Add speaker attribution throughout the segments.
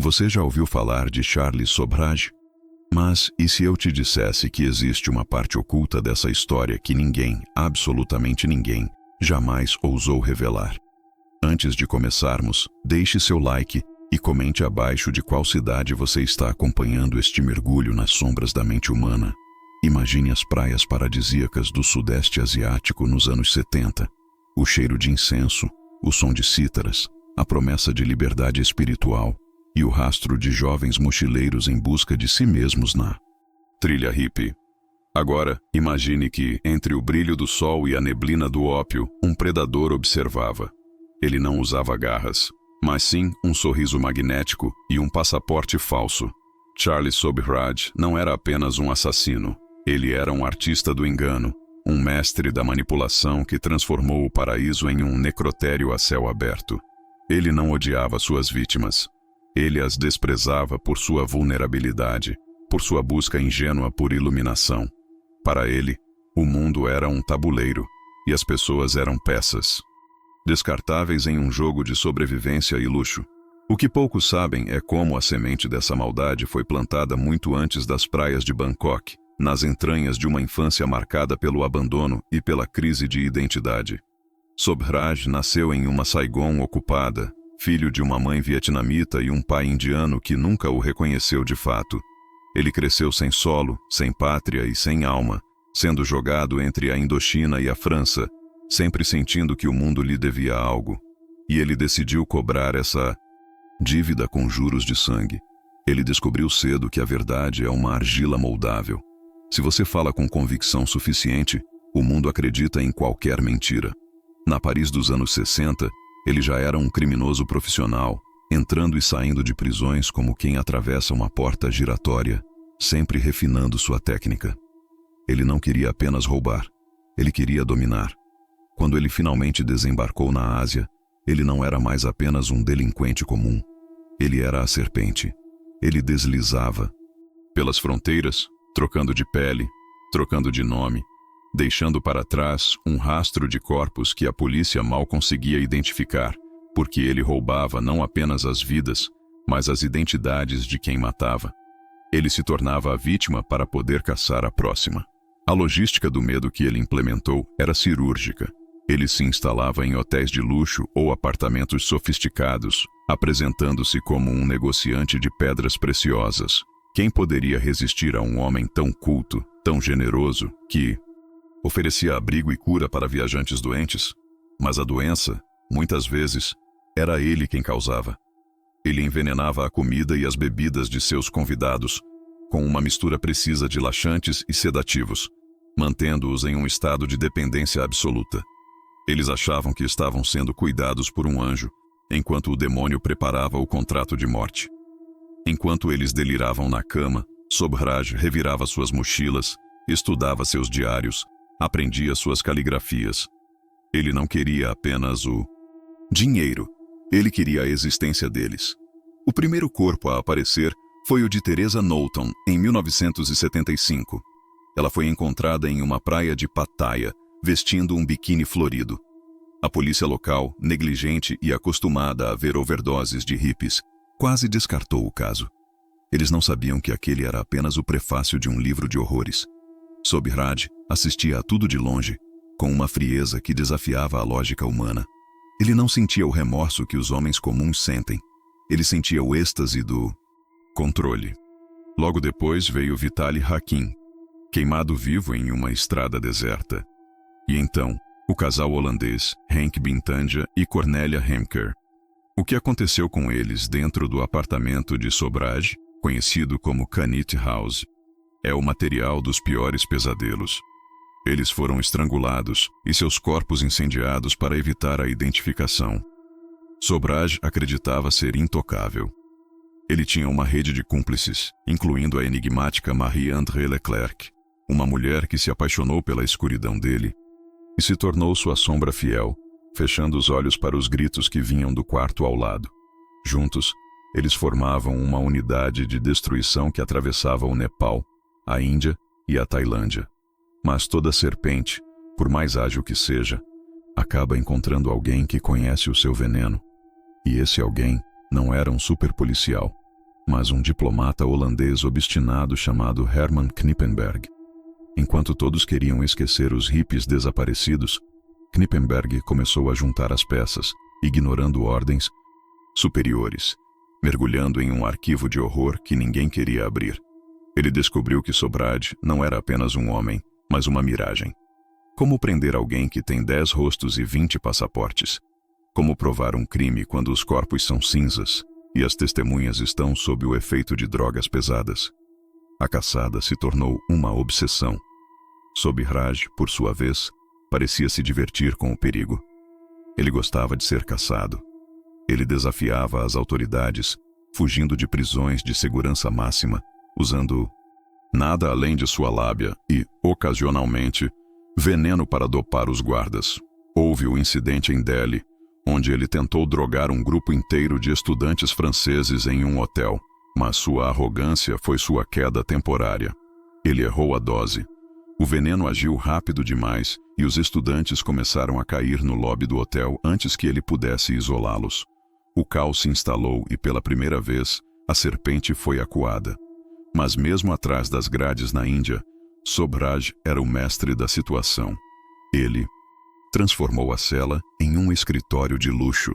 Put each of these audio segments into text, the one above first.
Speaker 1: Você já ouviu falar de Charles Sobhraj? Mas e se eu te dissesse que existe uma parte oculta dessa história que ninguém, absolutamente ninguém, jamais ousou revelar? Antes de começarmos, deixe seu like e comente abaixo de qual cidade você está acompanhando este mergulho nas sombras da mente humana. Imagine as praias paradisíacas do Sudeste Asiático nos anos 70. O cheiro de incenso, o som de cítaras, a promessa de liberdade espiritual e o rastro de jovens mochileiros em busca de si mesmos na trilha hippie. Agora, imagine que, entre o brilho do sol e a neblina do ópio, um predador observava. Ele não usava garras, mas sim um sorriso magnético e um passaporte falso. Charles Sobhraj não era apenas um assassino. Ele era um artista do engano, um mestre da manipulação que transformou o paraíso em um necrotério a céu aberto. Ele não odiava suas vítimas. Ele as desprezava por sua vulnerabilidade, por sua busca ingênua por iluminação. Para ele, o mundo era um tabuleiro e as pessoas eram peças, descartáveis em um jogo de sobrevivência e luxo. O que poucos sabem é como a semente dessa maldade foi plantada muito antes das praias de Bangkok, nas entranhas de uma infância marcada pelo abandono e pela crise de identidade. Sobhraj nasceu em uma Saigon ocupada, filho de uma mãe vietnamita e um pai indiano que nunca o reconheceu de fato. Ele cresceu sem solo, sem pátria e sem alma, sendo jogado entre a Indochina e a França, sempre sentindo que o mundo lhe devia algo. E ele decidiu cobrar essa dívida com juros de sangue. Ele descobriu cedo que a verdade é uma argila moldável. Se você fala com convicção suficiente, o mundo acredita em qualquer mentira. Na Paris dos anos 60, ele já era um criminoso profissional, entrando e saindo de prisões como quem atravessa uma porta giratória, sempre refinando sua técnica. Ele não queria apenas roubar, ele queria dominar. Quando ele finalmente desembarcou na Ásia, ele não era mais apenas um delinquente comum. Ele era a serpente. Ele deslizava pelas fronteiras, trocando de pele, trocando de nome, deixando para trás um rastro de corpos que a polícia mal conseguia identificar, porque ele roubava não apenas as vidas, mas as identidades de quem matava. Ele se tornava a vítima para poder caçar a próxima. A logística do medo que ele implementou era cirúrgica. Ele se instalava em hotéis de luxo ou apartamentos sofisticados, apresentando-se como um negociante de pedras preciosas. Quem poderia resistir a um homem tão culto, tão generoso, que oferecia abrigo e cura para viajantes doentes? Mas a doença, muitas vezes, era ele quem causava. Ele envenenava a comida e as bebidas de seus convidados, com uma mistura precisa de laxantes e sedativos, mantendo-os em um estado de dependência absoluta. Eles achavam que estavam sendo cuidados por um anjo, enquanto o demônio preparava o contrato de morte. Enquanto eles deliravam na cama, Sobhraj revirava suas mochilas, estudava seus diários, aprendia suas caligrafias. Ele não queria apenas o dinheiro, ele queria a existência deles. O primeiro corpo a aparecer foi o de Teresa Knowlton, em 1975. Ela foi encontrada em uma praia de Pattaya, vestindo um biquíni florido. A polícia local, negligente e acostumada a ver overdoses de hippies, quase descartou o caso. Eles não sabiam que aquele era apenas o prefácio de um livro de horrores. Sobhraj assistia a tudo de longe, com uma frieza que desafiava a lógica humana. Ele não sentia o remorso que os homens comuns sentem. Ele sentia o êxtase do controle. Logo depois veio Vitaly Hakim, queimado vivo em uma estrada deserta. E então, o casal holandês Henk Bintanja e Cornelia Hemker. O que aconteceu com eles dentro do apartamento de Sobhraj, conhecido como Kanit House, é o material dos piores pesadelos. Eles foram estrangulados e seus corpos incendiados para evitar a identificação. Sobhraj acreditava ser intocável. Ele tinha uma rede de cúmplices, incluindo a enigmática Marie-André Leclerc, uma mulher que se apaixonou pela escuridão dele e se tornou sua sombra fiel, fechando os olhos para os gritos que vinham do quarto ao lado. Juntos, eles formavam uma unidade de destruição que atravessava o Nepal, a Índia e a Tailândia. Mas toda serpente, por mais ágil que seja, acaba encontrando alguém que conhece o seu veneno. E esse alguém não era um superpolicial. mas um diplomata holandês obstinado chamado Herman Knippenberg. Enquanto todos queriam esquecer os hippies desaparecidos, Knippenberg começou a juntar as peças, ignorando ordens superiores, mergulhando em um arquivo de horror que ninguém queria abrir. Ele descobriu que Sobrad não era apenas um homem, mas uma miragem. Como prender alguém que tem 10 rostos e 20 passaportes? Como provar um crime quando os corpos são cinzas e as testemunhas estão sob o efeito de drogas pesadas? A caçada se tornou uma obsessão. Sobhraj, por sua vez, parecia se divertir com o perigo. Ele gostava de ser caçado. Ele desafiava as autoridades, fugindo de prisões de segurança máxima, usando nada além de sua lábia e, ocasionalmente, veneno para dopar os guardas. Houve o incidente em Delhi, onde ele tentou drogar um grupo inteiro de estudantes franceses em um hotel, mas sua arrogância foi sua queda temporária. Ele errou a dose. O veneno agiu rápido demais e os estudantes começaram a cair no lobby do hotel antes que ele pudesse isolá-los. O caos se instalou e, pela primeira vez, a serpente foi acuada. Mas mesmo atrás das grades na Índia, Sobhraj era o mestre da situação. Ele transformou a cela em um escritório de luxo,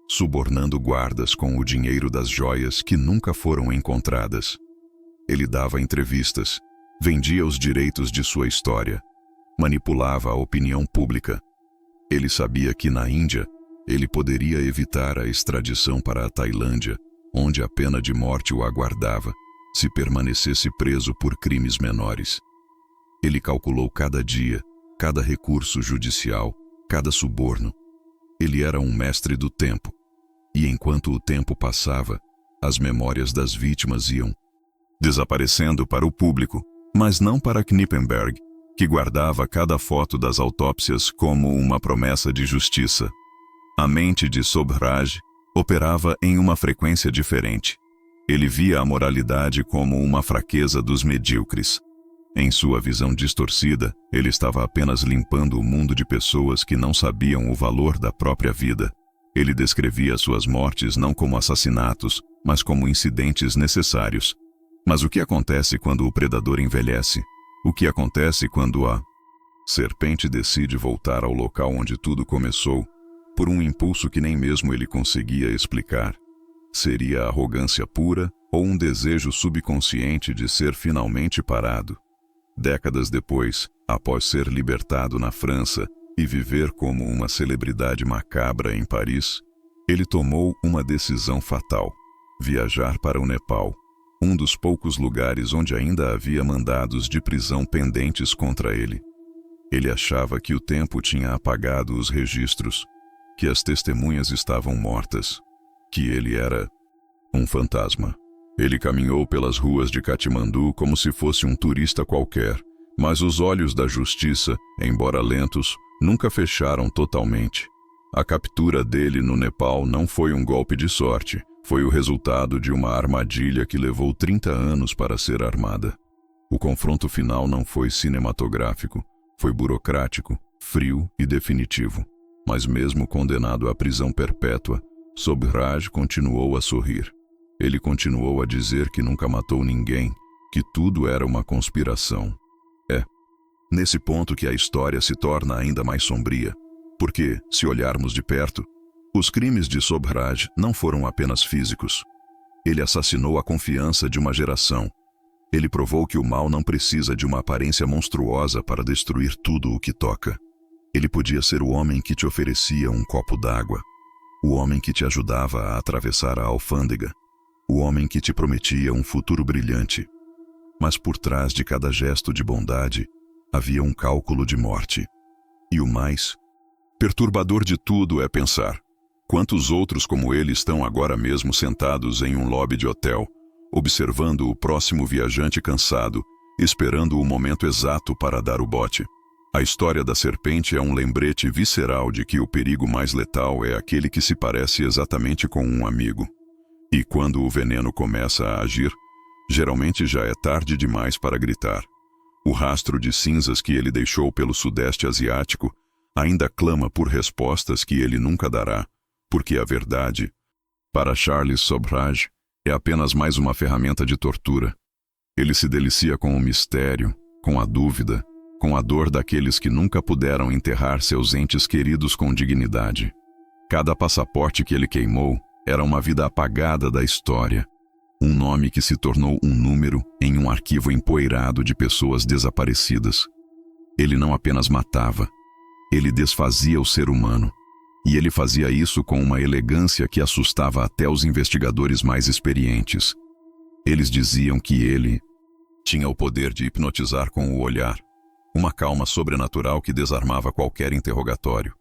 Speaker 1: subornando guardas com o dinheiro das joias que nunca foram encontradas. Ele dava entrevistas, vendia os direitos de sua história, manipulava a opinião pública. Ele sabia que na Índia, ele poderia evitar a extradição para a Tailândia, onde a pena de morte o aguardava, se permanecesse preso por crimes menores. Ele calculou cada dia, cada recurso judicial, cada suborno. Ele era um mestre do tempo. E enquanto o tempo passava, as memórias das vítimas iam desaparecendo para o público, mas não para Knippenberg, que guardava cada foto das autópsias como uma promessa de justiça. A mente de Sobhraj operava em uma frequência diferente. Ele via a moralidade como uma fraqueza dos medíocres. Em sua visão distorcida, ele estava apenas limpando o mundo de pessoas que não sabiam o valor da própria vida. Ele descrevia suas mortes não como assassinatos, mas como incidentes necessários. Mas o que acontece quando o predador envelhece? O que acontece quando a serpente decide voltar ao local onde tudo começou, por um impulso que nem mesmo ele conseguia explicar? Seria arrogância pura ou um desejo subconsciente de ser finalmente parado? Décadas depois, após ser libertado na França e viver como uma celebridade macabra em Paris, ele tomou uma decisão fatal: viajar para o Nepal, um dos poucos lugares onde ainda havia mandados de prisão pendentes contra ele. Ele achava que o tempo tinha apagado os registros, que as testemunhas estavam mortas, que ele era um fantasma. Ele caminhou pelas ruas de Katmandu como se fosse um turista qualquer, mas os olhos da justiça, embora lentos, nunca fecharam totalmente. A captura dele no Nepal não foi um golpe de sorte, foi o resultado de uma armadilha que levou 30 anos para ser armada. O confronto final não foi cinematográfico, foi burocrático, frio e definitivo. Mas mesmo condenado à prisão perpétua, Sobhraj continuou a sorrir. Ele continuou a dizer que nunca matou ninguém, que tudo era uma conspiração. É nesse ponto que a história se torna ainda mais sombria, porque, se olharmos de perto, os crimes de Sobhraj não foram apenas físicos. Ele assassinou a confiança de uma geração. Ele provou que o mal não precisa de uma aparência monstruosa para destruir tudo o que toca. Ele podia ser o homem que te oferecia um copo d'água, o homem que te ajudava a atravessar a alfândega, o homem que te prometia um futuro brilhante. Mas por trás de cada gesto de bondade, havia um cálculo de morte. E o mais perturbador de tudo é pensar: quantos outros como ele estão agora mesmo sentados em um lobby de hotel, observando o próximo viajante cansado, esperando o momento exato para dar o bote. A história da serpente é um lembrete visceral de que o perigo mais letal é aquele que se parece exatamente com um amigo. E quando o veneno começa a agir, geralmente já é tarde demais para gritar. O rastro de cinzas que ele deixou pelo Sudeste Asiático ainda clama por respostas que ele nunca dará, porque a verdade, para Charles Sobhraj, É apenas mais uma ferramenta de tortura. Ele se delicia com o mistério, com a dúvida, com a dor daqueles que nunca puderam enterrar seus entes queridos com dignidade. Cada passaporte que ele queimou era uma vida apagada da história. Um nome que se tornou um número em um arquivo empoeirado de pessoas desaparecidas. Ele não apenas matava, ele desfazia o ser humano. E ele fazia isso com uma elegância que assustava até os investigadores mais experientes. Eles diziam que ele tinha o poder de hipnotizar com o olhar, uma calma sobrenatural que desarmava qualquer interrogatório.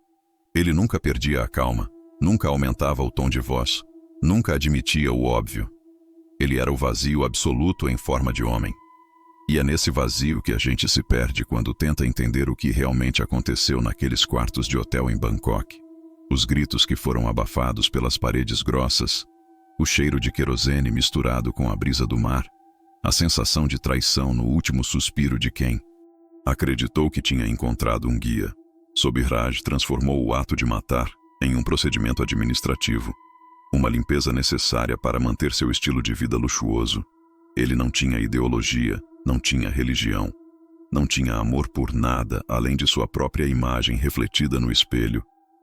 Speaker 1: Ele nunca perdia a calma, nunca aumentava o tom de voz, nunca admitia o óbvio. Ele era o vazio absoluto em forma de homem. E é nesse vazio que a gente se perde quando tenta entender o que realmente aconteceu naqueles quartos de hotel em Bangkok. Os gritos que foram abafados pelas paredes grossas, o cheiro de querosene misturado com a brisa do mar, a sensação de traição no último suspiro de quem acreditou que tinha encontrado um guia. Sobiraj transformou o ato de matar em um procedimento administrativo, uma limpeza necessária para manter seu estilo de vida luxuoso. Ele não tinha ideologia, não tinha religião, não tinha amor por nada além de sua própria imagem refletida no espelho.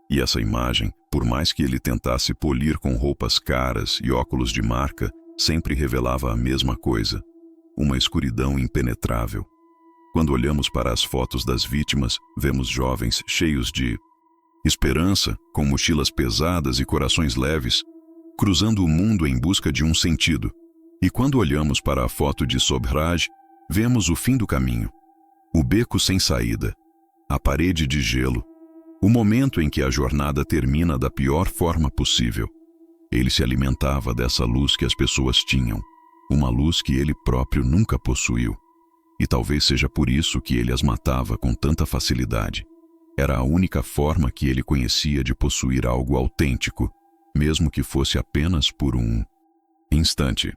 Speaker 1: E essa imagem, por mais que ele tentasse polir com roupas caras e óculos de marca, sempre revelava a mesma coisa: uma escuridão impenetrável. Quando olhamos para as fotos das vítimas, vemos jovens cheios de esperança, com mochilas pesadas e corações leves, cruzando o mundo em busca de um sentido. E quando olhamos para a foto de Sobhraj, vemos o fim do caminho, o beco sem saída, a parede de gelo, o momento em que a jornada termina da pior forma possível. Ele se alimentava dessa luz que as pessoas tinham, uma luz que ele próprio nunca possuiu. E talvez seja por isso que ele as matava com tanta facilidade. Era a única forma que ele conhecia de possuir algo autêntico, mesmo que fosse apenas por um instante,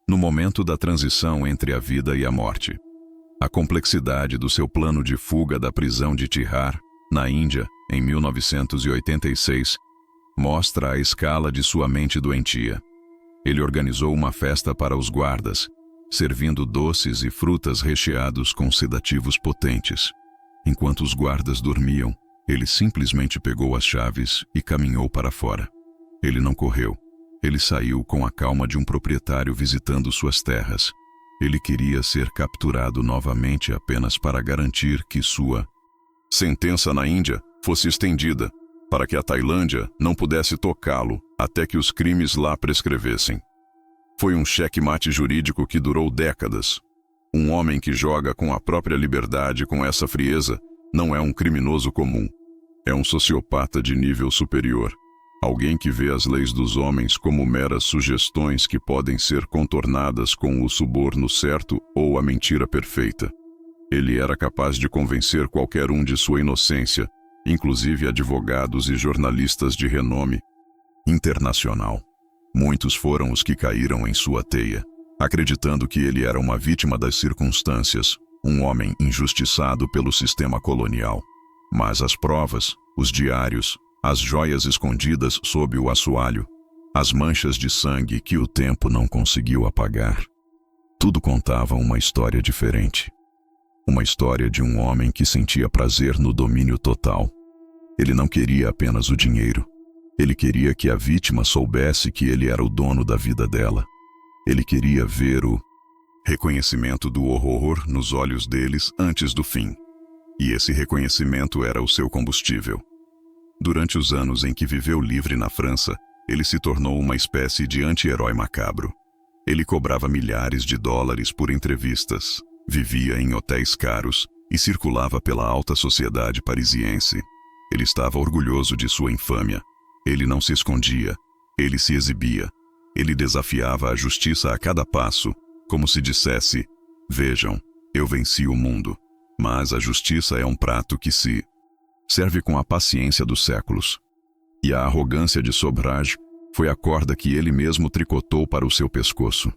Speaker 1: no momento da transição entre a vida e a morte. A complexidade do seu plano de fuga da prisão de Tihar, na Índia, em 1986, mostra a escala de sua mente doentia. Ele organizou uma festa para os guardas, servindo doces e frutas recheados com sedativos potentes. Enquanto os guardas dormiam, ele simplesmente pegou as chaves e caminhou para fora. Ele não correu. Ele saiu com a calma de um proprietário visitando suas terras. Ele queria ser capturado novamente apenas para garantir que sua sentença na Índia fosse estendida, para que a Tailândia não pudesse tocá-lo até que os crimes lá prescrevessem. Foi um xeque-mate jurídico que durou décadas. Um homem que joga com a própria liberdade com essa frieza não é um criminoso comum. É um sociopata de nível superior. Alguém que vê as leis dos homens como meras sugestões que podem ser contornadas com o suborno certo ou a mentira perfeita. Ele era capaz de convencer qualquer um de sua inocência, inclusive advogados e jornalistas de renome internacional. Muitos foram os que caíram em sua teia, acreditando que ele era uma vítima das circunstâncias, um homem injustiçado pelo sistema colonial. Mas as provas, os diários, as joias escondidas sob o assoalho, as manchas de sangue que o tempo não conseguiu apagar, tudo contava uma história diferente. Uma história de um homem que sentia prazer no domínio total. Ele não queria apenas o dinheiro. Ele queria que a vítima soubesse que ele era o dono da vida dela. Ele queria ver o reconhecimento do horror nos olhos deles antes do fim. E esse reconhecimento era o seu combustível. Durante os anos em que viveu livre na França, ele se tornou uma espécie de anti-herói macabro. Ele cobrava milhares de dólares por entrevistas, vivia em hotéis caros e circulava pela alta sociedade parisiense. Ele estava orgulhoso de sua infâmia. Ele não se escondia, ele se exibia. Ele desafiava a justiça a cada passo, como se dissesse: vejam, eu venci o mundo. Mas a justiça é um prato que se serve com a paciência dos séculos. E a arrogância de Sobhraj foi a corda que ele mesmo tricotou para o seu pescoço.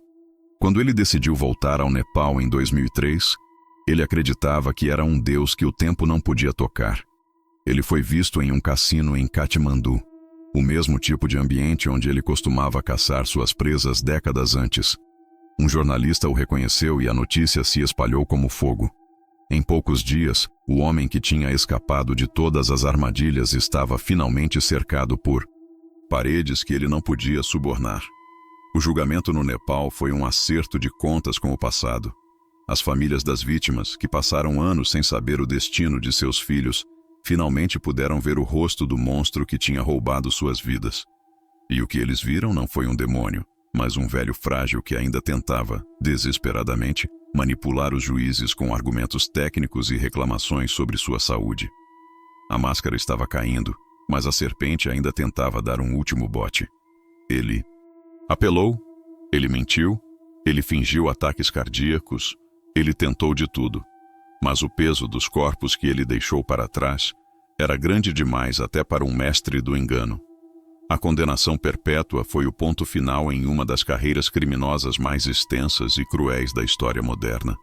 Speaker 1: Quando ele decidiu voltar ao Nepal em 2003, ele acreditava que era um deus que o tempo não podia tocar. Ele foi visto em um cassino em Katmandu. O mesmo tipo de ambiente onde ele costumava caçar suas presas décadas antes. Um jornalista o reconheceu e a notícia se espalhou como fogo. Em poucos dias, o homem que tinha escapado de todas as armadilhas estava finalmente cercado por paredes que ele não podia subornar. O julgamento no Nepal foi um acerto de contas com o passado. As famílias das vítimas, que passaram anos sem saber o destino de seus filhos, finalmente puderam ver o rosto do monstro que tinha roubado suas vidas. E o que eles viram não foi um demônio, mas um velho frágil que ainda tentava, desesperadamente, manipular os juízes com argumentos técnicos e reclamações sobre sua saúde. A máscara estava caindo, mas a serpente ainda tentava dar um último bote. Ele apelou, ele mentiu, ele fingiu ataques cardíacos, ele tentou de tudo. Mas o peso dos corpos que ele deixou para trás era grande demais até para um mestre do engano. A condenação perpétua foi o ponto final em uma das carreiras criminosas mais extensas e cruéis da história moderna.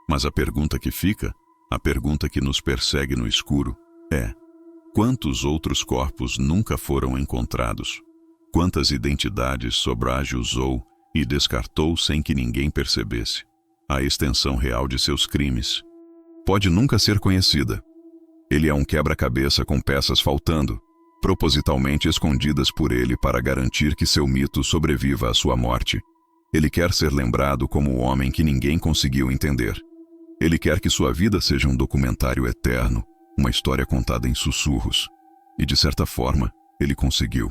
Speaker 1: Mas a pergunta que fica, a pergunta que nos persegue no escuro, é: quantos outros corpos nunca foram encontrados? Quantas identidades Sobhraj usou e descartou sem que ninguém percebesse? A extensão real de seus crimes pode nunca ser conhecida. Ele é um quebra-cabeça com peças faltando, propositalmente escondidas por ele para garantir que seu mito sobreviva à sua morte. Ele quer ser lembrado como o homem que ninguém conseguiu entender. Ele quer que sua vida seja um documentário eterno, uma história contada em sussurros. E de certa forma, ele conseguiu.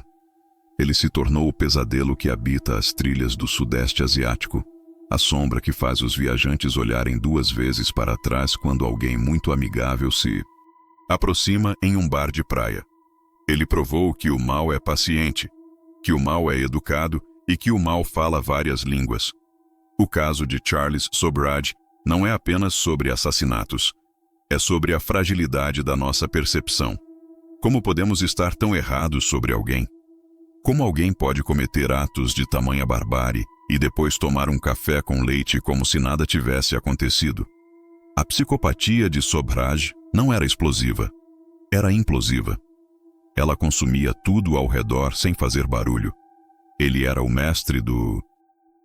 Speaker 1: Ele se tornou o pesadelo que habita as trilhas do Sudeste Asiático, a sombra que faz os viajantes olharem duas vezes para trás quando alguém muito amigável se aproxima em um bar de praia. Ele provou que o mal é paciente, que o mal é educado e que o mal fala várias línguas. O caso de Charles Sobhraj não é apenas sobre assassinatos, é sobre a fragilidade da nossa percepção. Como podemos estar tão errados sobre alguém? Como alguém pode cometer atos de tamanha barbárie e depois tomar um café com leite como se nada tivesse acontecido? A psicopatia de Sobhraj não era explosiva, era implosiva. Ela consumia tudo ao redor sem fazer barulho. Ele era o mestre do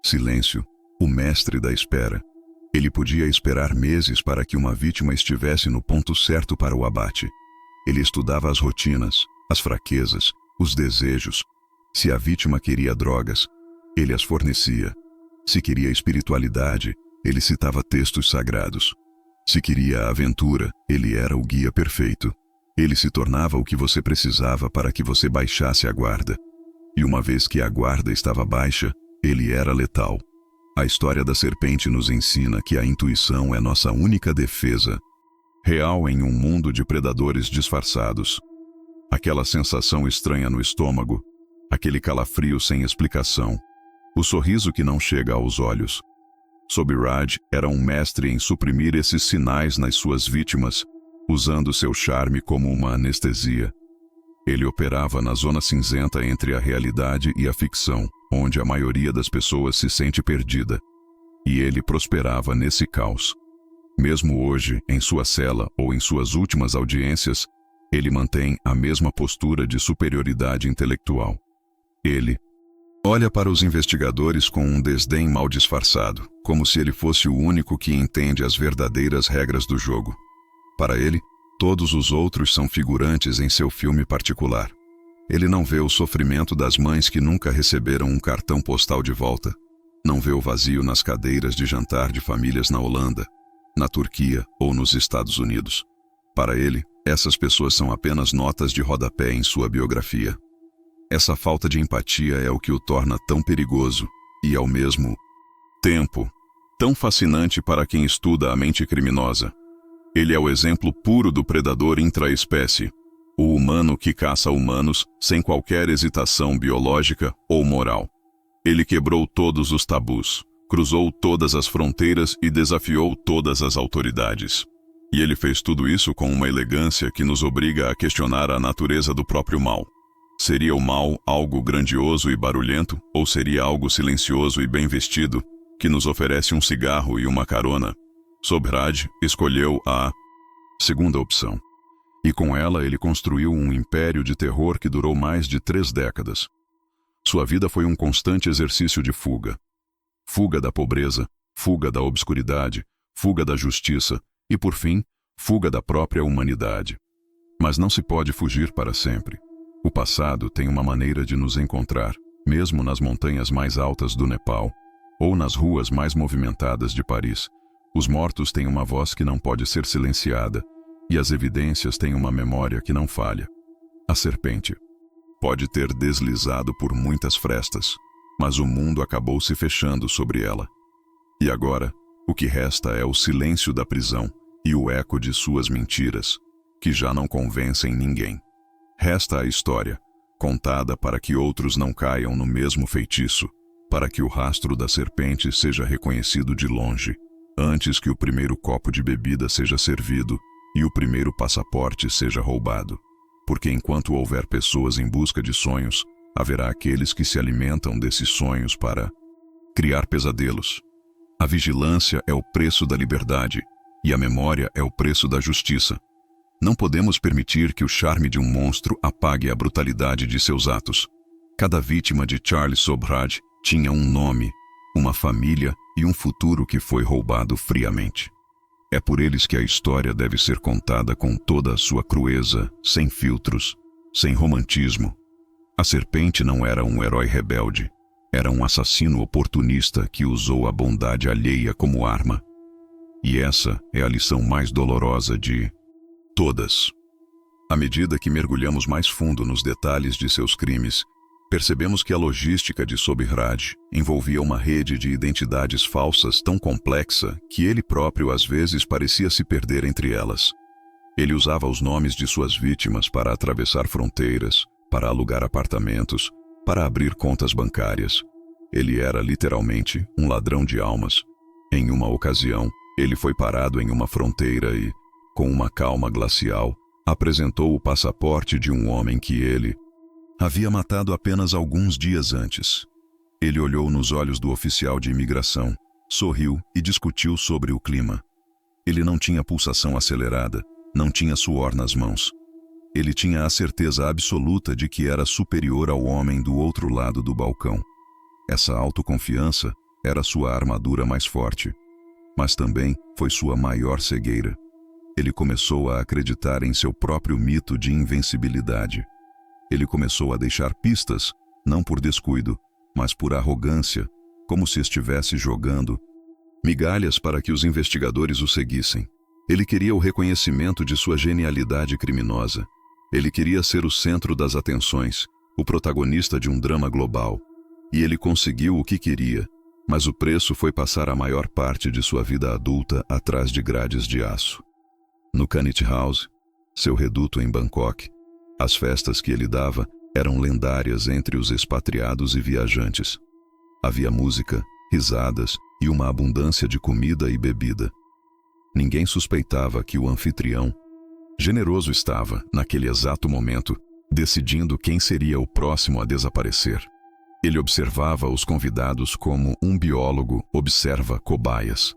Speaker 1: silêncio, o mestre da espera. Ele podia esperar meses para que uma vítima estivesse no ponto certo para o abate. Ele estudava as rotinas, as fraquezas, os desejos. Se a vítima queria drogas, ele as fornecia. Se queria espiritualidade, ele citava textos sagrados. Se queria aventura, ele era o guia perfeito. Ele se tornava o que você precisava para que você baixasse a guarda. E uma vez que a guarda estava baixa, ele era letal. A história da serpente nos ensina que a intuição é nossa única defesa, real em um mundo de predadores disfarçados. Aquela sensação estranha no estômago, aquele calafrio sem explicação, o sorriso que não chega aos olhos. Sobhraj era um mestre em suprimir esses sinais nas suas vítimas, usando seu charme como uma anestesia. Ele operava na zona cinzenta entre a realidade e a ficção, onde a maioria das pessoas se sente perdida. E ele prosperava nesse caos. Mesmo hoje, em sua cela ou em suas últimas audiências, ele mantém a mesma postura de superioridade intelectual. Ele olha para os investigadores com um desdém mal disfarçado, como se ele fosse o único que entende as verdadeiras regras do jogo. Para ele, todos os outros são figurantes em seu filme particular. Ele não vê o sofrimento das mães que nunca receberam um cartão postal de volta. Não vê o vazio nas cadeiras de jantar de famílias na Holanda, na Turquia ou nos Estados Unidos. Para ele, essas pessoas são apenas notas de rodapé em sua biografia. Essa falta de empatia é o que o torna tão perigoso e, ao mesmo tempo, tão fascinante para quem estuda a mente criminosa. Ele é o exemplo puro do predador intraespécie, o humano que caça humanos sem qualquer hesitação biológica ou moral. Ele quebrou todos os tabus, cruzou todas as fronteiras e desafiou todas as autoridades. E ele fez tudo isso com uma elegância que nos obriga a questionar a natureza do próprio mal. Seria o mal algo grandioso e barulhento, ou seria algo silencioso e bem vestido, que nos oferece um cigarro e uma carona? Sobhraj escolheu a segunda opção. E com ela ele construiu um império de terror que durou mais de 3 décadas. Sua vida foi um constante exercício de fuga. Fuga da pobreza, fuga da obscuridade, fuga da justiça e, por fim, fuga da própria humanidade. Mas não se pode fugir para sempre. O passado tem uma maneira de nos encontrar, mesmo nas montanhas mais altas do Nepal, ou nas ruas mais movimentadas de Paris. Os mortos têm uma voz que não pode ser silenciada, e as evidências têm uma memória que não falha. A serpente pode ter deslizado por muitas frestas, mas o mundo acabou se fechando sobre ela. E agora, o que resta é o silêncio da prisão e o eco de suas mentiras, que já não convencem ninguém. Resta a história, contada para que outros não caiam no mesmo feitiço, para que o rastro da serpente seja reconhecido de longe, antes que o primeiro copo de bebida seja servido e o primeiro passaporte seja roubado. Porque enquanto houver pessoas em busca de sonhos, haverá aqueles que se alimentam desses sonhos para criar pesadelos. A vigilância é o preço da liberdade e a memória é o preço da justiça. Não podemos permitir que o charme de um monstro apague a brutalidade de seus atos. Cada vítima de Charlie Sobhraj tinha um nome, uma família e um futuro que foi roubado friamente. É por eles que a história deve ser contada com toda a sua crueza, sem filtros, sem romantismo. A serpente não era um herói rebelde, era um assassino oportunista que usou a bondade alheia como arma. E essa é a lição mais dolorosa de todas. À medida que mergulhamos mais fundo nos detalhes de seus crimes, percebemos que a logística de Sobhraj envolvia uma rede de identidades falsas tão complexa que ele próprio às vezes parecia se perder entre elas. Ele usava os nomes de suas vítimas para atravessar fronteiras, para alugar apartamentos, para abrir contas bancárias. Ele era literalmente um ladrão de almas. Em uma ocasião, ele foi parado em uma fronteira e, com uma calma glacial, apresentou o passaporte de um homem que ele havia matado apenas alguns dias antes. Ele olhou nos olhos do oficial de imigração, sorriu e discutiu sobre o clima. Ele não tinha pulsação acelerada, não tinha suor nas mãos. Ele tinha a certeza absoluta de que era superior ao homem do outro lado do balcão. Essa autoconfiança era sua armadura mais forte, mas também foi sua maior cegueira. Ele começou a acreditar em seu próprio mito de invencibilidade. Ele começou a deixar pistas, não por descuido, mas por arrogância, como se estivesse jogando migalhas para que os investigadores o seguissem. Ele queria o reconhecimento de sua genialidade criminosa. Ele queria ser o centro das atenções, o protagonista de um drama global. E ele conseguiu o que queria, mas o preço foi passar a maior parte de sua vida adulta atrás de grades de aço. No Kanit House, seu reduto em Bangkok, as festas que ele dava eram lendárias entre os expatriados e viajantes. Havia música, risadas e uma abundância de comida e bebida. Ninguém suspeitava que o anfitrião generoso estava, naquele exato momento, decidindo quem seria o próximo a desaparecer. Ele observava os convidados como um biólogo observa cobaias.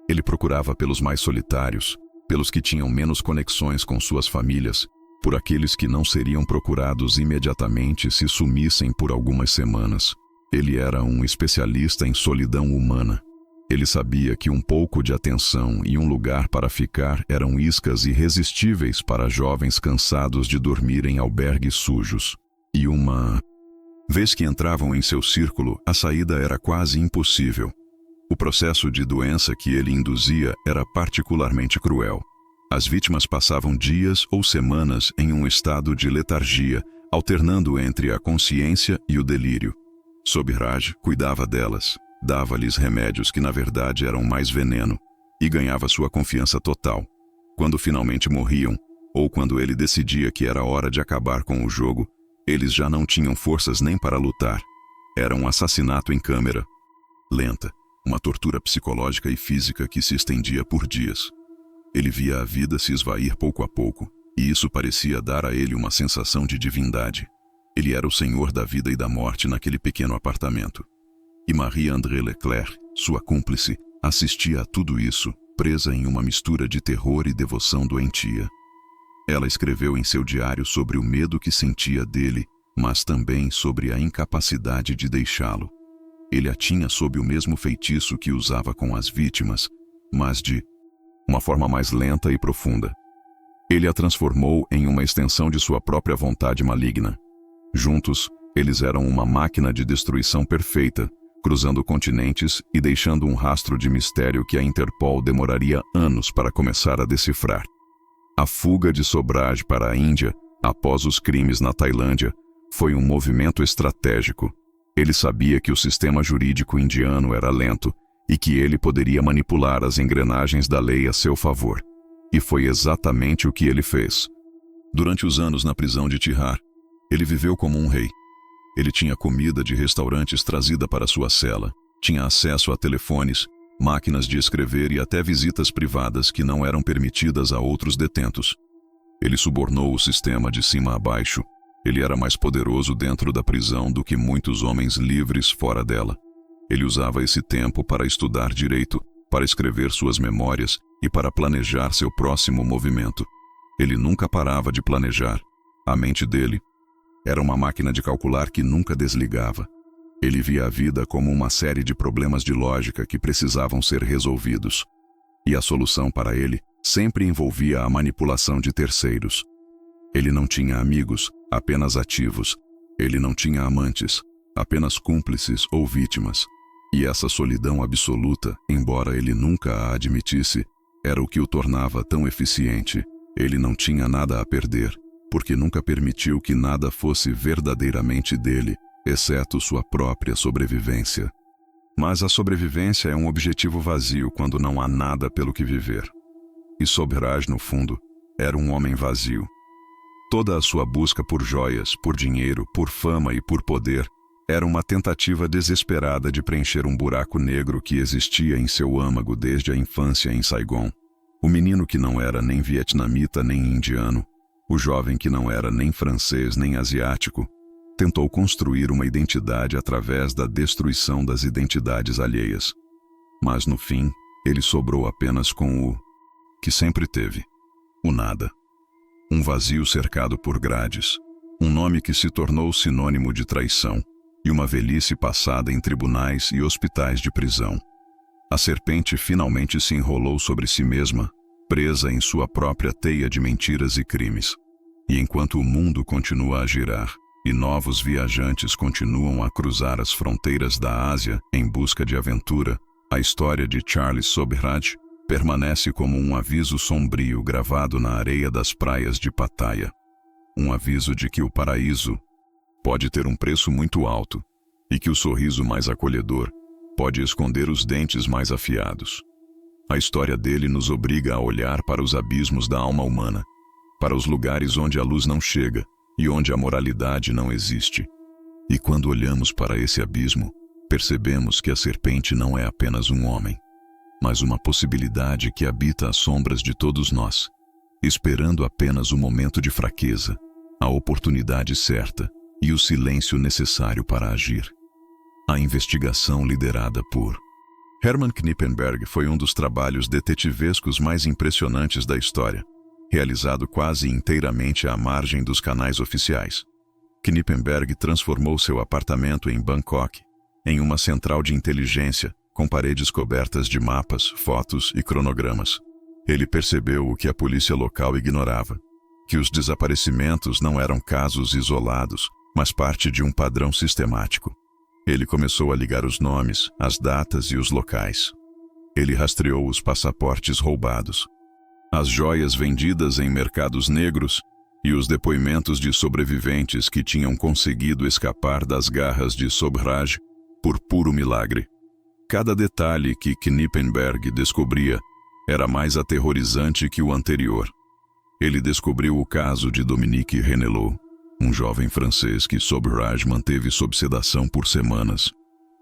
Speaker 1: Ele procurava pelos mais solitários, pelos que tinham menos conexões com suas famílias, por aqueles que não seriam procurados imediatamente se sumissem por algumas semanas. Ele era um especialista em solidão humana. Ele sabia que um pouco de atenção e um lugar para ficar eram iscas irresistíveis para jovens cansados de dormir em albergues sujos. E uma vez que entravam em seu círculo, a saída era quase impossível. O processo de doença que ele induzia era particularmente cruel. As vítimas passavam dias ou semanas em um estado de letargia, alternando entre a consciência e o delírio. Sobhraj cuidava delas, dava-lhes remédios que na verdade eram mais veneno, e ganhava sua confiança total. Quando finalmente morriam, ou quando ele decidia que era hora de acabar com o jogo, eles já não tinham forças nem para lutar. Era um assassinato em câmera lenta, uma tortura psicológica e física que se estendia por dias. Ele via a vida se esvair pouco a pouco, e isso parecia dar a ele uma sensação de divindade. Ele era o senhor da vida e da morte naquele pequeno apartamento. E Marie-André Leclerc, sua cúmplice, assistia a tudo isso, presa em uma mistura de terror e devoção doentia. Ela escreveu em seu diário sobre o medo que sentia dele, mas também sobre a incapacidade de deixá-lo. Ele a tinha sob o mesmo feitiço que usava com as vítimas, mas de uma forma mais lenta e profunda. Ele a transformou em uma extensão de sua própria vontade maligna. Juntos, eles eram uma máquina de destruição perfeita, cruzando continentes e deixando um rastro de mistério que a Interpol demoraria anos para começar a decifrar. A fuga de Sobhraj para a Índia, após os crimes na Tailândia, foi um movimento estratégico. Ele sabia que o sistema jurídico indiano era lento e que ele poderia manipular as engrenagens da lei a seu favor. E foi exatamente o que ele fez. Durante os anos na prisão de Tihar, ele viveu como um rei. Ele tinha comida de restaurantes trazida para sua cela, tinha acesso a telefones, máquinas de escrever e até visitas privadas que não eram permitidas a outros detentos. Ele subornou o sistema de cima a baixo. Ele era mais poderoso dentro da prisão do que muitos homens livres fora dela. Ele usava esse tempo para estudar direito, para escrever suas memórias e para planejar seu próximo movimento. Ele nunca parava de planejar. A mente dele era uma máquina de calcular que nunca desligava. Ele via a vida como uma série de problemas de lógica que precisavam ser resolvidos. E a solução para ele sempre envolvia a manipulação de terceiros. Ele não tinha amigos, apenas ativos. Ele não tinha amantes, apenas cúmplices ou vítimas. E essa solidão absoluta, embora ele nunca a admitisse, era o que o tornava tão eficiente. Ele não tinha nada a perder, porque nunca permitiu que nada fosse verdadeiramente dele, exceto sua própria sobrevivência. Mas a sobrevivência é um objetivo vazio quando não há nada pelo que viver. E Sobhraj, no fundo, era um homem vazio. Toda a sua busca por joias, por dinheiro, por fama e por poder era uma tentativa desesperada de preencher um buraco negro que existia em seu âmago desde a infância em Saigon. O menino que não era nem vietnamita nem indiano, o jovem que não era nem francês nem asiático, tentou construir uma identidade através da destruição das identidades alheias. Mas no fim, ele sobrou apenas com o que sempre teve: o nada. Um vazio cercado por grades, um nome que se tornou sinônimo de traição, e uma velhice passada em tribunais e hospitais de prisão. A serpente finalmente se enrolou sobre si mesma, presa em sua própria teia de mentiras e crimes. E enquanto o mundo continua a girar, e novos viajantes continuam a cruzar as fronteiras da Ásia em busca de aventura, a história de Charles Sobhraj permanece como um aviso sombrio gravado na areia das praias de Pattaya. Um aviso de que o paraíso pode ter um preço muito alto e que o sorriso mais acolhedor pode esconder os dentes mais afiados. A história dele nos obriga a olhar para os abismos da alma humana, para os lugares onde a luz não chega e onde a moralidade não existe. E quando olhamos para esse abismo, percebemos que a serpente não é apenas um homem, mas uma possibilidade que habita as sombras de todos nós, esperando apenas o momento de fraqueza, a oportunidade certa e o silêncio necessário para agir. A investigação liderada por Herman Knippenberg foi um dos trabalhos detetivescos mais impressionantes da história, realizado quase inteiramente à margem dos canais oficiais. Knippenberg transformou seu apartamento em Bangkok em uma central de inteligência com paredes cobertas de mapas, fotos e cronogramas. Ele percebeu o que a polícia local ignorava, que os desaparecimentos não eram casos isolados, mas parte de um padrão sistemático. Ele começou a ligar os nomes, as datas e os locais. Ele rastreou os passaportes roubados, as joias vendidas em mercados negros e os depoimentos de sobreviventes que tinham conseguido escapar das garras de Sobhraj por puro milagre. Cada detalhe que Knippenberg descobria era mais aterrorizante que o anterior. Ele descobriu o caso de Dominique Renelot, um jovem francês que Sobhraj manteve sob sedação por semanas,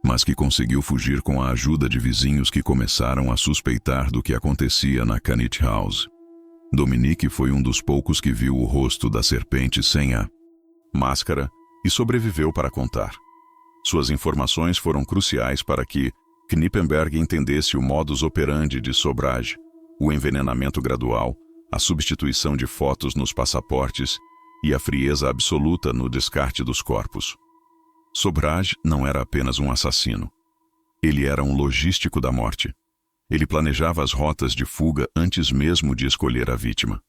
Speaker 1: mas que conseguiu fugir com a ajuda de vizinhos que começaram a suspeitar do que acontecia na Canit House. Dominique foi um dos poucos que viu o rosto da serpente sem a máscara e sobreviveu para contar. Suas informações foram cruciais para que Knippenberg entendesse o modus operandi de Sobhraj, o envenenamento gradual, a substituição de fotos nos passaportes e a frieza absoluta no descarte dos corpos. Sobhraj não era apenas um assassino. Ele era um logístico da morte. Ele planejava as rotas de fuga antes mesmo de escolher a vítima.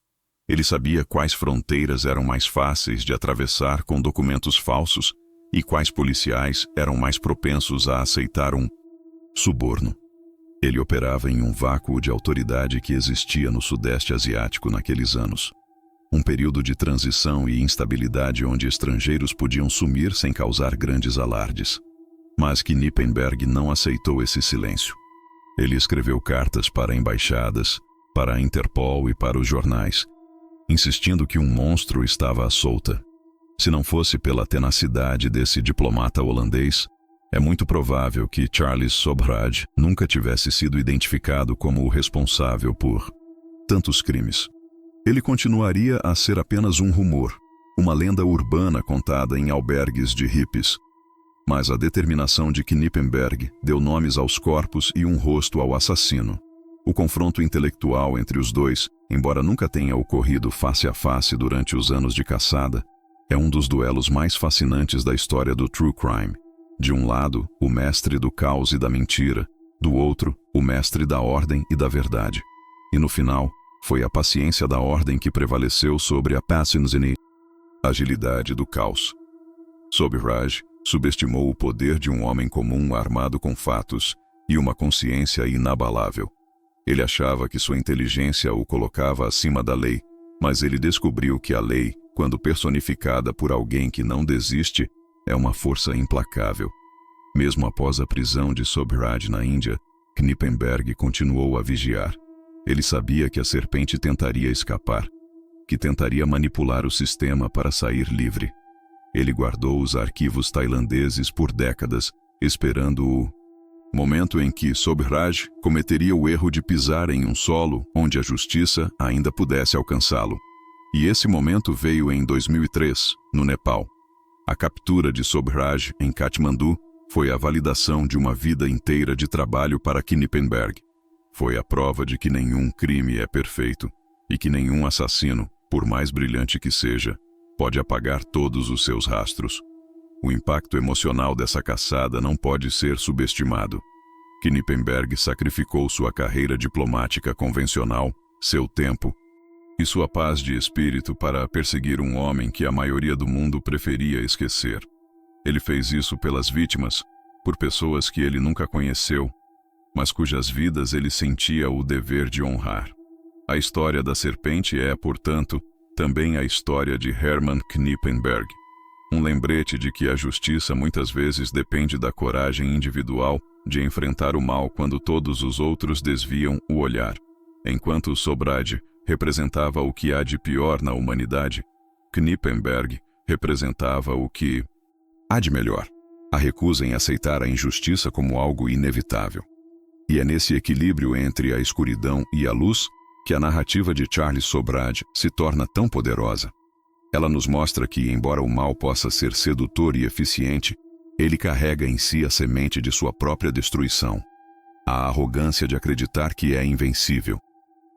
Speaker 1: Ele sabia quais fronteiras eram mais fáceis de atravessar com documentos falsos e quais policiais eram mais propensos a aceitar um suborno. Ele operava em um vácuo de autoridade que existia no Sudeste Asiático naqueles anos. Um período de transição e instabilidade onde estrangeiros podiam sumir sem causar grandes alardes. Mas Knippenberg não aceitou esse silêncio. Ele escreveu cartas para embaixadas, para a Interpol e para os jornais, insistindo que um monstro estava à solta. Se não fosse pela tenacidade desse diplomata holandês, é muito provável que Charles Sobhraj nunca tivesse sido identificado como o responsável por tantos crimes. Ele continuaria a ser apenas um rumor, uma lenda urbana contada em albergues de hippies. Mas a determinação de Knippenberg deu nomes aos corpos e um rosto ao assassino. O confronto intelectual entre os dois, embora nunca tenha ocorrido face a face durante os anos de caçada, é um dos duelos mais fascinantes da história do true crime. De um lado, o mestre do caos e da mentira, do outro, o mestre da ordem e da verdade. E no final, foi a paciência da ordem que prevaleceu sobre a passione e agilidade do caos. Sobhraj subestimou o poder de um homem comum armado com fatos e uma consciência inabalável. Ele achava que sua inteligência o colocava acima da lei, mas ele descobriu que a lei, quando personificada por alguém que não desiste, é uma força implacável. Mesmo após a prisão de Sobhraj na Índia, Knippenberg continuou a vigiar. Ele sabia que a serpente tentaria escapar, que tentaria manipular o sistema para sair livre. Ele guardou os arquivos tailandeses por décadas, esperando o momento em que Sobhraj cometeria o erro de pisar em um solo onde a justiça ainda pudesse alcançá-lo. E esse momento veio em 2003, no Nepal. A captura de Sobhraj em Katmandu foi a validação de uma vida inteira de trabalho para Knippenberg. Foi a prova de que nenhum crime é perfeito e que nenhum assassino, por mais brilhante que seja, pode apagar todos os seus rastros. O impacto emocional dessa caçada não pode ser subestimado. Knippenberg sacrificou sua carreira diplomática convencional, seu tempo e sua paz de espírito para perseguir um homem que a maioria do mundo preferia esquecer. Ele fez isso pelas vítimas, por pessoas que ele nunca conheceu, mas cujas vidas ele sentia o dever de honrar. A história da serpente é, portanto, também a história de Hermann Knippenberg. Um lembrete de que a justiça muitas vezes depende da coragem individual de enfrentar o mal quando todos os outros desviam o olhar. Enquanto Sobhraj representava o que há de pior na humanidade, Knippenberg representava o que há de melhor, a recusa em aceitar a injustiça como algo inevitável. E é nesse equilíbrio entre a escuridão e a luz que a narrativa de Charles Sobhraj se torna tão poderosa. Ela nos mostra que, embora o mal possa ser sedutor e eficiente, ele carrega em si a semente de sua própria destruição, a arrogância de acreditar que é invencível.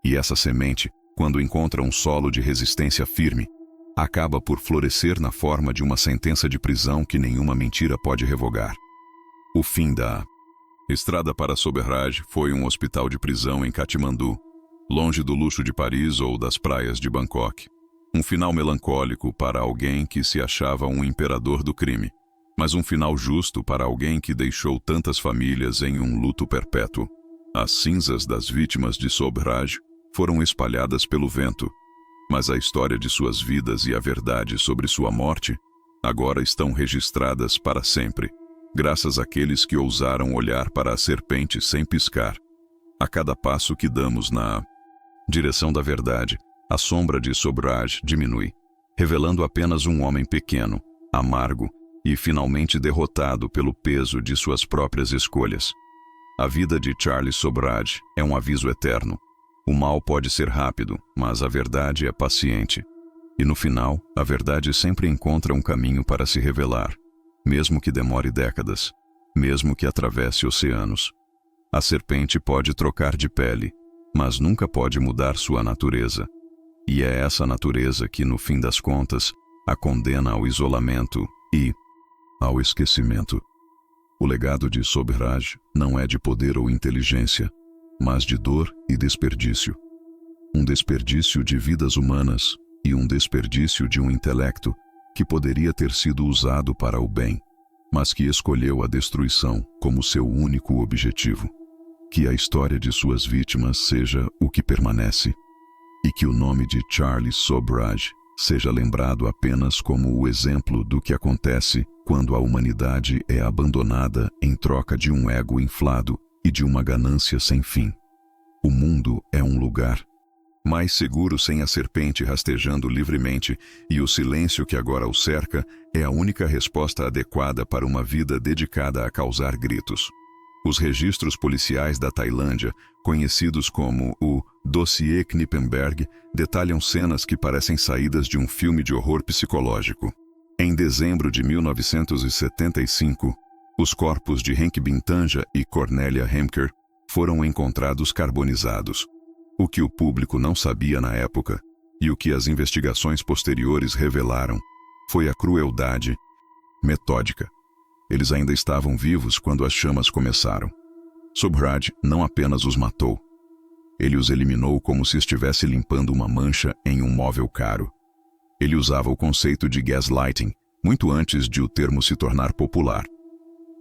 Speaker 1: E essa semente, quando encontra um solo de resistência firme, acaba por florescer na forma de uma sentença de prisão que nenhuma mentira pode revogar. O fim da estrada para Sobhraj foi um hospital de prisão em Katmandu, longe do luxo de Paris ou das praias de Bangkok. Um final melancólico para alguém que se achava um imperador do crime, mas um final justo para alguém que deixou tantas famílias em um luto perpétuo. As cinzas das vítimas de Sobhraj foram espalhadas pelo vento, mas a história de suas vidas e a verdade sobre sua morte agora estão registradas para sempre, graças àqueles que ousaram olhar para a serpente sem piscar. A cada passo que damos na direção da verdade, a sombra de Sobhraj diminui, revelando apenas um homem pequeno, amargo e finalmente derrotado pelo peso de suas próprias escolhas. A vida de Charles Sobhraj é um aviso eterno. O mal pode ser rápido, mas a verdade é paciente. E no final, a verdade sempre encontra um caminho para se revelar, mesmo que demore décadas, mesmo que atravesse oceanos. A serpente pode trocar de pele, mas nunca pode mudar sua natureza. E é essa natureza que, no fim das contas, a condena ao isolamento e ao esquecimento. O legado de Sobhraj não é de poder ou inteligência, mas de dor e desperdício. Um desperdício de vidas humanas e um desperdício de um intelecto que poderia ter sido usado para o bem, mas que escolheu a destruição como seu único objetivo. Que a história de suas vítimas seja o que permanece, e que o nome de Charlie Sobhraj seja lembrado apenas como o exemplo do que acontece quando a humanidade é abandonada em troca de um ego inflado e de uma ganância sem fim. O mundo é um lugar mais seguro sem a serpente rastejando livremente, e o silêncio que agora o cerca é a única resposta adequada para uma vida dedicada a causar gritos. Os registros policiais da Tailândia, conhecidos como o Dossiê Knippenberg, detalham cenas que parecem saídas de um filme de horror psicológico. Em dezembro de 1975, os corpos de Henk Bintanja e Cornelia Hemker foram encontrados carbonizados. O que o público não sabia na época, e o que as investigações posteriores revelaram, foi a crueldade metódica. Eles ainda estavam vivos quando as chamas começaram. Sobhraj não apenas os matou, ele os eliminou como se estivesse limpando uma mancha em um móvel caro. Ele usava o conceito de gaslighting, muito antes de o termo se tornar popular.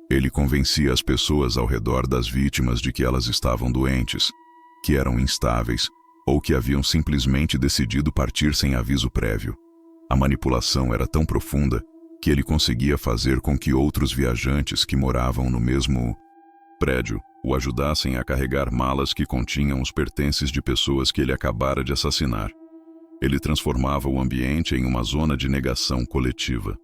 Speaker 1: Ele convencia as pessoas ao redor das vítimas de que elas estavam doentes, que eram instáveis, ou que haviam simplesmente decidido partir sem aviso prévio. A manipulação era tão profunda que ele conseguia fazer com que outros viajantes que moravam no mesmo prédio o ajudassem a carregar malas que continham os pertences de pessoas que ele acabara de assassinar. Ele transformava o ambiente em uma zona de negação coletiva.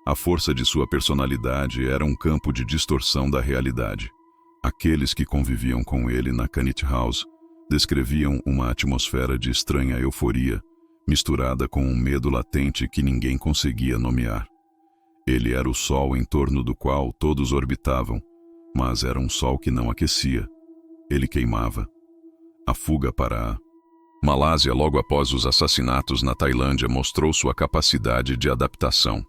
Speaker 1: A força de sua personalidade era um campo de distorção da realidade. Aqueles que conviviam com ele na Kanit House descreviam uma atmosfera de estranha euforia, misturada com um medo latente que ninguém conseguia nomear. Ele era o sol em torno do qual todos orbitavam, mas era um sol que não aquecia. Ele queimava. A fuga para a Malásia logo após os assassinatos na Tailândia mostrou sua capacidade de adaptação.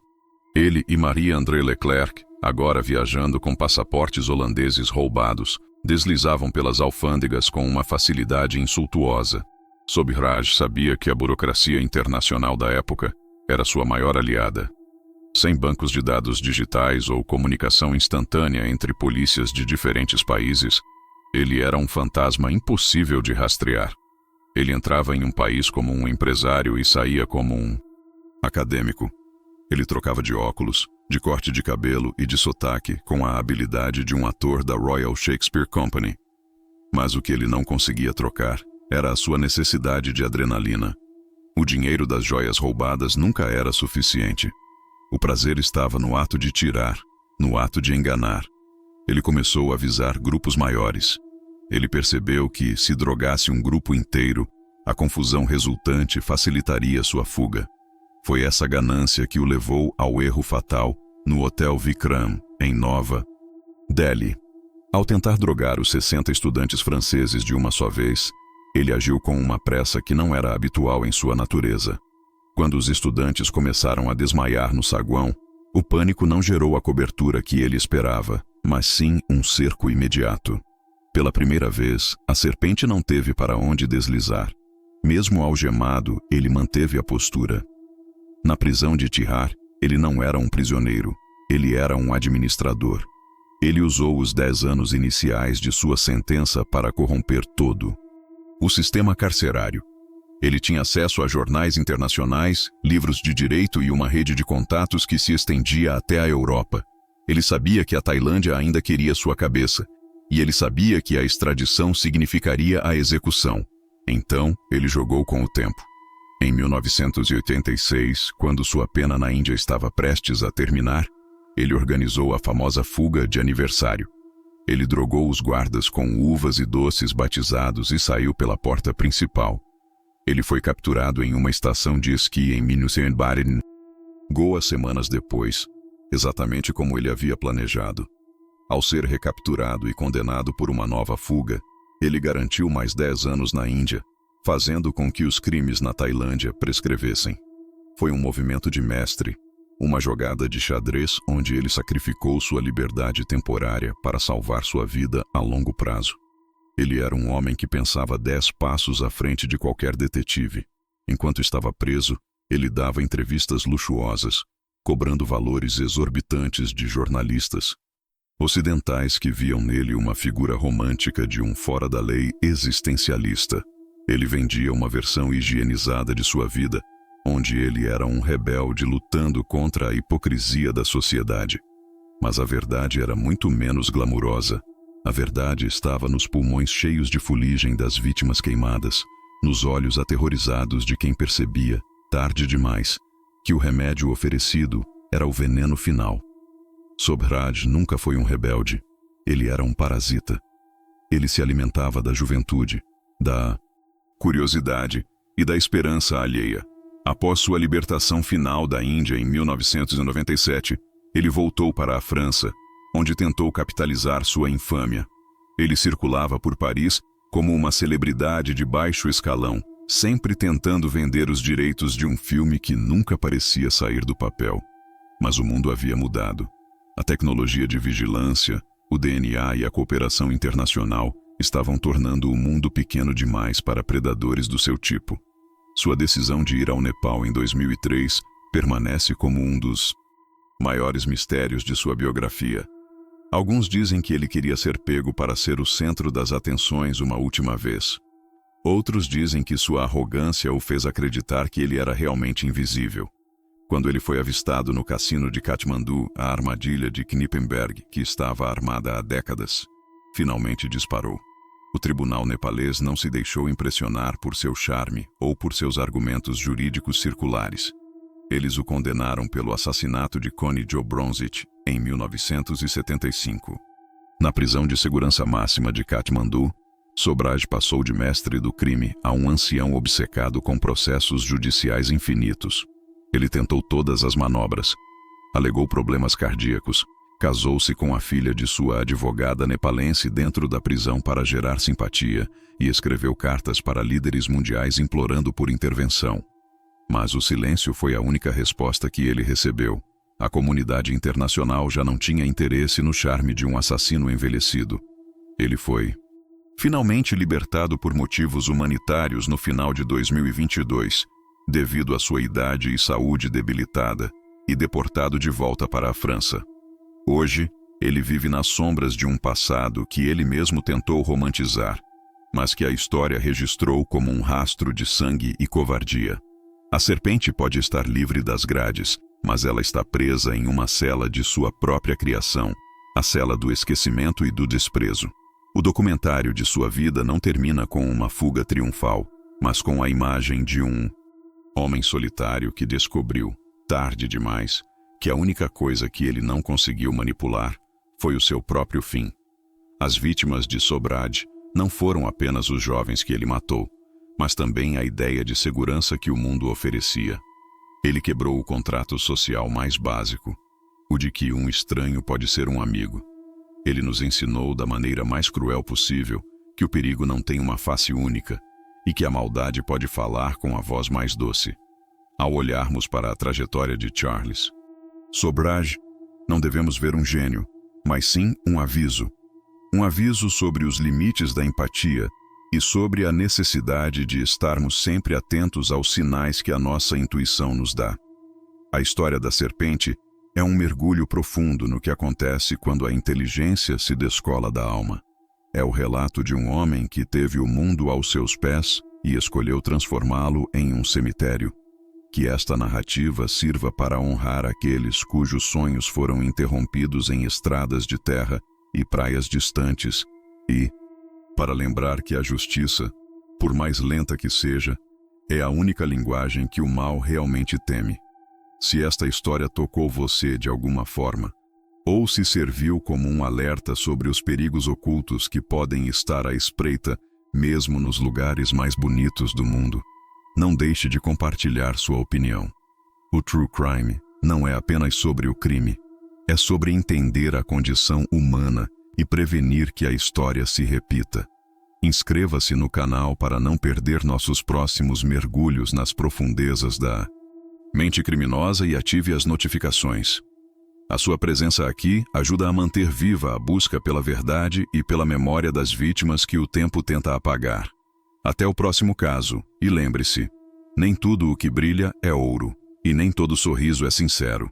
Speaker 1: Ele e Marie-André Leclerc, agora viajando com passaportes holandeses roubados, deslizavam pelas alfândegas com uma facilidade insultuosa. Sobhraj sabia que a burocracia internacional da época era sua maior aliada. Sem bancos de dados digitais ou comunicação instantânea entre polícias de diferentes países, ele era um fantasma impossível de rastrear. Ele entrava em um país como um empresário e saía como um acadêmico. Ele trocava de óculos, de corte de cabelo e de sotaque com a habilidade de um ator da Royal Shakespeare Company. Mas o que ele não conseguia trocar era a sua necessidade de adrenalina. O dinheiro das joias roubadas nunca era suficiente. O prazer estava no ato de tirar, no ato de enganar. Ele começou a visar grupos maiores. Ele percebeu que, se drogasse um grupo inteiro, a confusão resultante facilitaria sua fuga. Foi essa ganância que o levou ao erro fatal no Hotel Vikram, em Nova Delhi. Ao tentar drogar os 60 estudantes franceses de uma só vez, ele agiu com uma pressa que não era habitual em sua natureza. Quando os estudantes começaram a desmaiar no saguão, o pânico não gerou a cobertura que ele esperava, mas sim um cerco imediato. Pela primeira vez, a serpente não teve para onde deslizar. Mesmo algemado, ele manteve a postura. Na prisão de Tihar, ele não era um prisioneiro, ele era um administrador. Ele usou os 10 anos iniciais de sua sentença para corromper todo o sistema carcerário. Ele tinha acesso a jornais internacionais, livros de direito e uma rede de contatos que se estendia até a Europa. Ele sabia que a Tailândia ainda queria sua cabeça, e ele sabia que a extradição significaria a execução. Então, ele jogou com o tempo. Em 1986, quando sua pena na Índia estava prestes a terminar, ele organizou a famosa fuga de aniversário. Ele drogou os guardas com uvas e doces batizados e saiu pela porta principal. Ele foi capturado em uma estação de esqui em Minussenbaden, Goa semanas depois, exatamente como ele havia planejado. Ao ser recapturado e condenado por uma nova fuga, ele garantiu mais 10 anos na Índia, fazendo com que os crimes na Tailândia prescrevessem. Foi um movimento de mestre, uma jogada de xadrez onde ele sacrificou sua liberdade temporária para salvar sua vida a longo prazo. Ele era um homem que pensava 10 passos à frente de qualquer detetive. Enquanto estava preso, ele dava entrevistas luxuosas, cobrando valores exorbitantes de jornalistas ocidentais que viam nele uma figura romântica de um fora-da-lei existencialista. Ele vendia uma versão higienizada de sua vida, onde ele era um rebelde lutando contra a hipocrisia da sociedade. Mas a verdade era muito menos glamurosa. A verdade estava nos pulmões cheios de fuligem das vítimas queimadas, nos olhos aterrorizados de quem percebia, tarde demais, que o remédio oferecido era o veneno final. Sobhraj nunca foi um rebelde. Ele era um parasita. Ele se alimentava da juventude, da curiosidade e da esperança alheia. Após sua libertação final da Índia em 1997, ele voltou para a França, onde tentou capitalizar sua infâmia. Ele circulava por Paris como uma celebridade de baixo escalão, sempre tentando vender os direitos de um filme que nunca parecia sair do papel. Mas o mundo havia mudado. A tecnologia de vigilância, o DNA e a cooperação internacional estavam tornando o mundo pequeno demais para predadores do seu tipo. Sua decisão de ir ao Nepal em 2003 permanece como um dos maiores mistérios de sua biografia. Alguns dizem que ele queria ser pego para ser o centro das atenções uma última vez. Outros dizem que sua arrogância o fez acreditar que ele era realmente invisível. Quando ele foi avistado no cassino de Katmandu, a armadilha de Knippenberg, que estava armada há décadas, finalmente disparou. O tribunal nepalês não se deixou impressionar por seu charme ou por seus argumentos jurídicos circulares. Eles o condenaram pelo assassinato de Connie Jo Bronsich em 1975. Na prisão de segurança máxima de Katmandu, Sobhraj passou de mestre do crime a um ancião obcecado com processos judiciais infinitos. Ele tentou todas as manobras. Alegou problemas cardíacos. Casou-se com a filha de sua advogada nepalense dentro da prisão para gerar simpatia e escreveu cartas para líderes mundiais implorando por intervenção. Mas o silêncio foi a única resposta que ele recebeu. A comunidade internacional já não tinha interesse no charme de um assassino envelhecido. Ele foi finalmente libertado por motivos humanitários no final de 2022, devido à sua idade e saúde debilitada, e deportado de volta para a França. Hoje, ele vive nas sombras de um passado que ele mesmo tentou romantizar, mas que a história registrou como um rastro de sangue e covardia. A serpente pode estar livre das grades, mas ela está presa em uma cela de sua própria criação, a cela do esquecimento e do desprezo. O documentário de sua vida não termina com uma fuga triunfal, mas com a imagem de um homem solitário que descobriu, tarde demais, que a única coisa que ele não conseguiu manipular foi o seu próprio fim. As vítimas de Sobhraj não foram apenas os jovens que ele matou, mas também a ideia de segurança que o mundo oferecia. Ele quebrou o contrato social mais básico, o de que um estranho pode ser um amigo. Ele nos ensinou da maneira mais cruel possível que o perigo não tem uma face única e que a maldade pode falar com a voz mais doce. Ao olharmos para a trajetória de Charles Sobhraj, não devemos ver um gênio, mas sim um aviso. Um aviso sobre os limites da empatia e sobre a necessidade de estarmos sempre atentos aos sinais que a nossa intuição nos dá. A história da serpente é um mergulho profundo no que acontece quando a inteligência se descola da alma. É o relato de um homem que teve o mundo aos seus pés e escolheu transformá-lo em um cemitério. Que esta narrativa sirva para honrar aqueles cujos sonhos foram interrompidos em estradas de terra e praias distantes e para lembrar que a justiça, por mais lenta que seja, é a única linguagem que o mal realmente teme. Se esta história tocou você de alguma forma, ou se serviu como um alerta sobre os perigos ocultos que podem estar à espreita, mesmo nos lugares mais bonitos do mundo, não deixe de compartilhar sua opinião. O True Crime não é apenas sobre o crime, é sobre entender a condição humana e prevenir que a história se repita. Inscreva-se no canal para não perder nossos próximos mergulhos nas profundezas da mente criminosa e ative as notificações. A sua presença aqui ajuda a manter viva a busca pela verdade e pela memória das vítimas que o tempo tenta apagar. Até o próximo caso, e lembre-se, nem tudo o que brilha é ouro, e nem todo sorriso é sincero.